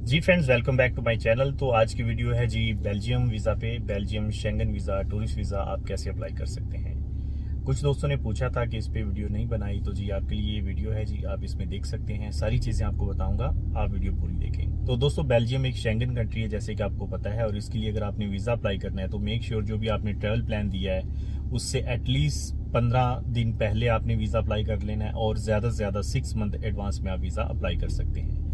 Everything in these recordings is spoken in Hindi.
Ji friends, welcome back to my channel. तो आज की वीडियो है जी बेल्जियम वीज़ा पे। Belgium Schengen visa, tourist visa आप कैसे अप्लाई कर सकते हैं। कुछ दोस्तों ने पूछा था कि इस पे वीडियो नहीं बनाई, तो जी आपके लिए ये वीडियो है जी, आप इसमें देख सकते हैं। सारी चीज़ें आपको बताऊंगा, आप वीडियो पूरी देखें। तो दोस्तों, बेल्जियम एक शेंगन कंट्री है जैसे कि आपको पता है, और इसके लिए अगर आपने वीज़ा अप्लाई करना है तो मेक श्योर जो भी आपने ट्रैवल प्लान दिया है उससे एटलीस्ट 15 दिन पहले आपने वीज़ा अप्लाई कर लेना है, और ज़्यादा से ज़्यादा 6 मंथ एडवांस में आप वीज़ा अप्लाई कर सकते हैं।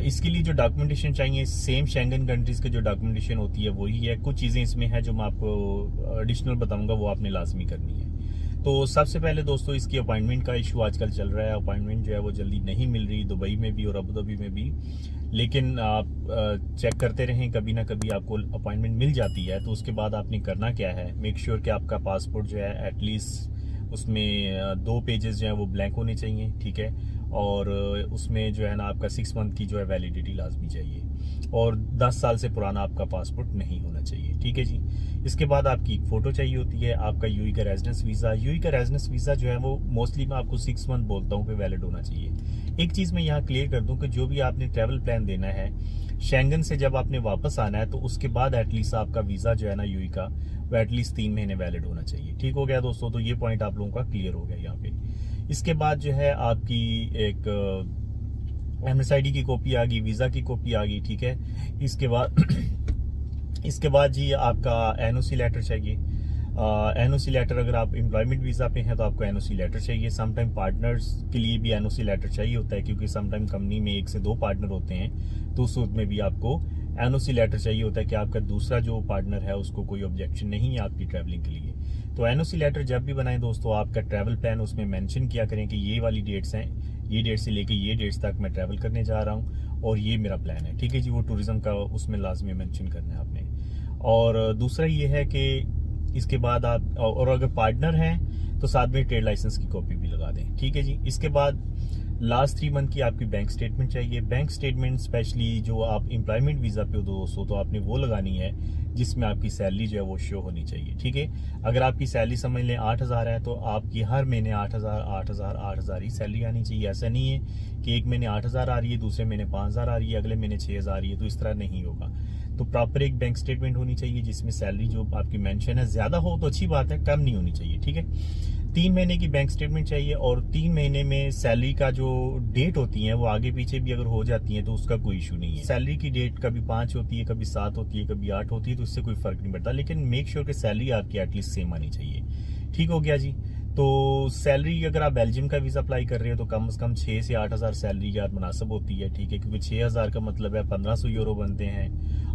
इसके लिए जो डॉक्यूमेंटेशन चाहिए, सेम शेंगन कंट्रीज के जो डॉक्यूमेंटेशन होती है वही है। कुछ चीज़ें इसमें है जो मैं आपको एडिशनल बताऊंगा, वो आपने लाजमी करनी है। तो सबसे पहले दोस्तों, इसकी अपॉइंटमेंट का इशू आजकल चल रहा है। अपॉइंटमेंट जो है वो जल्दी नहीं मिल रही, दुबई में भी और अबू धाबी में भी। लेकिन आप चेक करते रहें, कभी ना कभी आपको अपॉइंटमेंट मिल जाती है। तो उसके बाद आपने करना क्या है, मेक श्योर कि आपका पासपोर्ट जो है एटलीस्ट उसमें 2 पेजेस जो है वो ब्लैंक होने चाहिए, ठीक है। और उसमें जो है ना आपका 6 मंथ की जो है वैलिडिटी लाजमी चाहिए, और 10 साल से पुराना आपका पासपोर्ट नहीं होना चाहिए, ठीक है जी। इसके बाद आपकी एक फ़ोटो चाहिए होती है, आपका यूएई का रेजिडेंस वीज़ा। यूएई का रेजिडेंस वीज़ा जो है वो मोस्टली मैं आपको 6 मंथ बोलता हूँ कि वैलिड होना चाहिए। एक चीज़ मैं यहाँ क्लियर कर दूँ कि जो भी आपने ट्रैवल प्लान देना है शेंगन से, जब आपने वापस आना है तो उसके बाद एटलीस्ट आपका वीज़ा जो है ना यूएई का, वो एटलीस्ट 3 महीने वैलिड होना चाहिए। ठीक हो गया दोस्तों, तो ये पॉइंट आप लोगों का क्लियर हो गया यहाँ पे। इसके बाद जो है आपकी एक MSID की कॉपी आ गई, वीज़ा की कॉपी आ गई, ठीक है। इसके बाद इसके बाद जी आपका NOC लेटर चाहिए। NOC लेटर, अगर आप एम्प्लॉयमेंट वीज़ा पे हैं तो आपको NOC लेटर चाहिए। समटाइम पार्टनर्स के लिए भी NOC लेटर चाहिए होता है, क्योंकि समटाइम कंपनी में 1 से 2 पार्टनर होते हैं, तो उस सूरत में भी आपको NOC लेटर चाहिए होता है कि आपका दूसरा जो पार्टनर है उसको कोई ऑब्जेक्शन नहीं है आपकी ट्रैवलिंग के लिए। तो NOC लेटर जब भी बनाएं दोस्तों, आपका ट्रैवल प्लान उसमें मेंशन किया करें कि ये वाली डेट्स हैं, ये डेट से लेके ये डेट्स तक मैं ट्रैवल करने जा रहा हूँ और ये मेरा प्लान है, ठीक है जी। वो टूरिज्म का उसमें लाजमी मेंशन करना है आपने। और दूसरा ये है कि इसके बाद आप, और अगर पार्टनर हैं तो साथ में ट्रेड लाइसेंस की कॉपी भी लगा दें, ठीक है जी। इसके बाद लास्ट 3 मंथ की आपकी बैंक स्टेटमेंट चाहिए। बैंक स्टेटमेंट स्पेशली जो आप एम्प्लॉयमेंट वीज़ा पे हो दोस्तों, तो आपने वो लगानी है जिसमें आपकी सैलरी जो है वो शो होनी चाहिए, ठीक है। अगर आपकी सैलरी समझ लें 8,000 है, तो आपकी हर महीने 8,000 8,000 8,000 ही सैलरी आनी चाहिए। ऐसा नहीं है कि एक महीने 8,000 आ रही है, दूसरे महीने 5,000 आ रही है, अगले महीने 6,000 आ रही है, तो इस तरह नहीं होगा। तो प्रॉपर एक बैंक स्टेटमेंट होनी चाहिए जिसमें सैलरी जो आपकी मेंशन है, ज़्यादा हो तो अच्छी बात है, कम नहीं होनी चाहिए, ठीक है। 3 महीने की बैंक स्टेटमेंट चाहिए, और 3 महीने में सैलरी का जो डेट होती है वो आगे पीछे भी अगर हो जाती है तो उसका कोई इशू नहीं है। सैलरी की डेट कभी 5 होती है, कभी 7 होती है, कभी 8 होती है, तो इससे कोई फर्क नहीं पड़ता, लेकिन मेक श्योर कि सैलरी आपकी एटलीस्ट सेम आनी चाहिए। ठीक हो गया जी। तो सैलरी, अगर आप बेल्जियम का वीज़ा अप्लाई कर रहे हो तो कम से कम 6 से 8,000 सैलरी यार मुनासिब होती है, ठीक है। क्योंकि 6,000 का मतलब है 1,500 यूरो बनते हैं,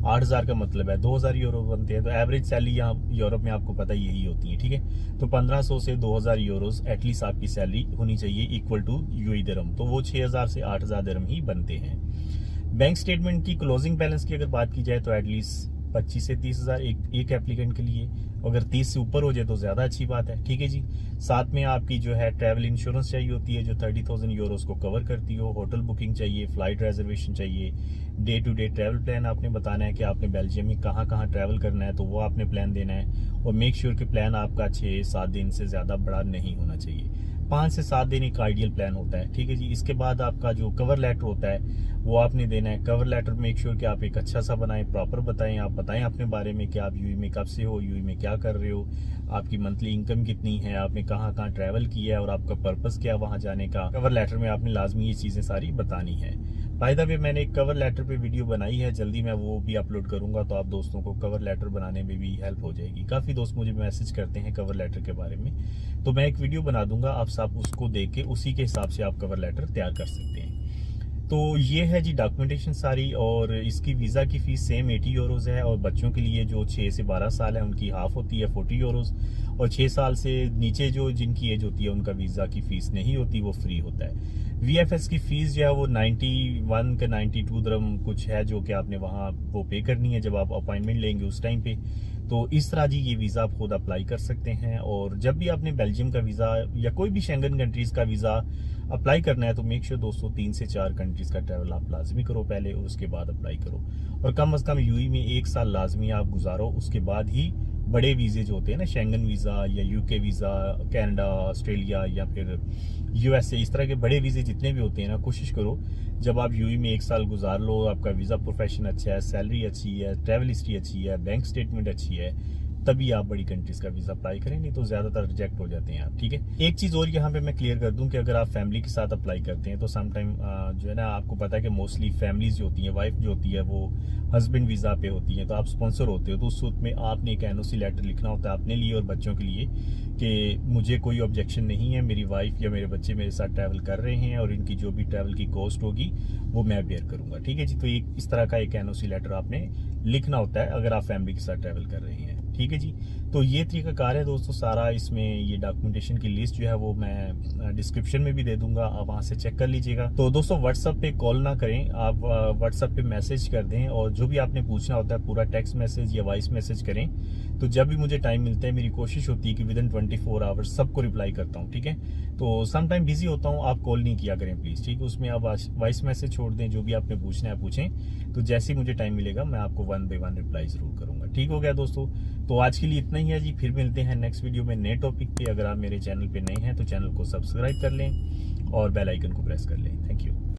8,000 का मतलब है 2,000 यूरो बनते हैं। तो एवरेज सैलरी यहाँ यूरोप में आपको पता ही यही होती है, ठीक है। तो 1,500 से 2,000 यूरोज एटलीस्ट आपकी सैलरी होनी चाहिए, इक्वल टू यूएई दिरहम। तो वो 6,000 से 8,000 दिरहम ही बनते हैं। बैंक स्टेटमेंट की क्लोजिंग बैलेंस की अगर बात की जाए तो एटलीस्ट 25 से 30,000 एक एप्लीकेंट के लिए। अगर 30 से ऊपर हो जाए तो ज़्यादा अच्छी बात है, ठीक है जी। साथ में आपकी जो है ट्रैवल इंश्योरेंस चाहिए होती है जो 30,000 यूरोस को कवर करती हो। होटल बुकिंग चाहिए, फ्लाइट रिजर्वेशन चाहिए, day to day travel plan आपने बताना है कि आपने बेल्जियम में कहाँ कहाँ ट्रैवल करना है, तो वो आपने प्लान देना है। और मेक श्योर कि प्लान आपका 6-7 दिन से ज़्यादा बड़ा नहीं होना चाहिए। 5 से 7 दिन एक आइडियल प्लान होता है, ठीक है जी। इसके बाद आपका जो कवर लेटर होता है वो आपने देना है। कवर लेटर मेक श्योर कि आप एक अच्छा सा बनाएं, प्रॉपर बताएं, आप बताएं अपने बारे में कि आप यूएई में कब से हो, यूएई में क्या कर रहे हो, आपकी मंथली इनकम कितनी है, आपने कहाँ कहाँ ट्रैवल किया है, और आपका पर्पस क्या वहाँ जाने का। कवर लेटर में आपने लाजमी ये चीज़ें सारी बतानी है। बाय द वे, मैंने एक कवर लेटर पे वीडियो बनाई है, जल्दी मैं वो भी अपलोड करूंगा, तो आप दोस्तों को कवर लेटर बनाने में भी हेल्प हो जाएगी। काफ़ी दोस्त मुझे मैसेज करते हैं कवर लेटर के बारे में, तो मैं एक वीडियो बना दूंगा, आप सब उसको देख के उसी के हिसाब से आप कवर लेटर तैयार कर सकते हैं। तो ये है जी डॉक्यूमेंटेशन सारी। और इसकी वीज़ा की फ़ीस सेम 80 यूरोज़ है, और बच्चों के लिए जो 6 से 12 साल है उनकी हाफ होती है 40 यूरोज़, और 6 साल से नीचे जो जिनकी एज होती है उनका वीज़ा की फ़ीस नहीं होती, वो फ्री होता है। VFS की फ़ीस जो है वो 91 का 92 दिरहम कुछ है, जो कि आपने वहाँ वो पे करनी है जब आप अपॉइंटमेंट लेंगे उस टाइम पे। तो इस तरह जी ये वीज़ा आप खुद अप्लाई कर सकते हैं। और जब भी आपने बेल्जियम का वीज़ा या कोई भी शेंगन कंट्रीज़ का वीज़ा अप्लाई करना है तो मेक श्योर दोस्तों 3 से 4 कंट्रीज़ का ट्रैवल आप लाजमी करो पहले, और उसके बाद अप्लाई करो। और कम से कम यूएई में 1 साल लाजमी आप गुजारो, उसके बाद ही बड़े वीज़े जो होते हैं ना, शेंगन वीज़ा या यूके वीज़ा, कनाडा, ऑस्ट्रेलिया या फिर यूएसए, इस तरह के बड़े वीज़े जितने भी होते हैं ना, कोशिश करो जब आप यूएई में 1 साल गुजार लो, आपका वीज़ा प्रोफेशन अच्छा है, सैलरी अच्छी है, ट्रैवल हिस्ट्री अच्छी है, बैंक स्टेटमेंट अच्छी है, तभी आप बड़ी कंट्रीज का वीज़ा अप्लाई करें, नहीं तो ज़्यादातर रिजेक्ट हो जाते हैं आप। ठीक है, एक चीज़ और यहाँ पे मैं क्लियर कर दूं कि अगर आप फैमिली के साथ अप्लाई करते हैं तो समटाइम जो है ना, आपको पता है कि मोस्टली फैमिलीज जो होती हैं, वाइफ जो होती है वो हस्बैंड वीज़ा पे होती है, तो आप स्पॉन्सर होते हो, तो उस सूरत में आपने एक एनओसी लेटर लिखना होता है अपने लिए और बच्चों के लिए कि मुझे कोई ऑब्जेक्शन नहीं है, मेरी वाइफ या मेरे बच्चे मेरे साथ ट्रैवल कर रहे हैं और इनकी जो भी ट्रैवल की कॉस्ट होगी वो मैं बेयर करूंगा। ठीक है जी, तो एक इस तरह का एक एनओसी लेटर आपने लिखना होता है अगर आप फैमिली के साथ ट्रैवल कर रहे हैं। ठीक है जी, तो ये तरीकाकार है दोस्तों सारा। इसमें ये डॉक्यूमेंटेशन की लिस्ट जो है वो मैं डिस्क्रिप्शन में भी दे दूंगा, आप वहां से चेक कर लीजिएगा। तो दोस्तों व्हाट्सएप पे कॉल ना करें, आप व्हाट्सएप पे मैसेज कर दें और जो भी आपने पूछना होता है पूरा टेक्स्ट मैसेज या वॉइस मैसेज करें। तो जब भी मुझे टाइम मिलता है, मेरी कोशिश होती है कि विद इन 24 आवर्स सबको रिप्लाई करता हूँ। ठीक है, तो सम टाइम बिजी होता हूँ, आप कॉल नहीं किया करें प्लीज। ठीक है, उसमें आप वॉइस मैसेज छोड़ दें, जो भी आपने पूछना है पूछें, तो जैसे ही मुझे टाइम मिलेगा मैं आपको 1 बाय 1 रिप्लाई जरूर करूंगा। ठीक हो गया दोस्तों, तो आज के लिए इतना ही है जी, फिर मिलते हैं नेक्स्ट वीडियो में नए टॉपिक पे। अगर आप मेरे चैनल पे नए हैं तो चैनल को सब्सक्राइब कर लें और बेल आइकन को प्रेस कर लें। Thank you.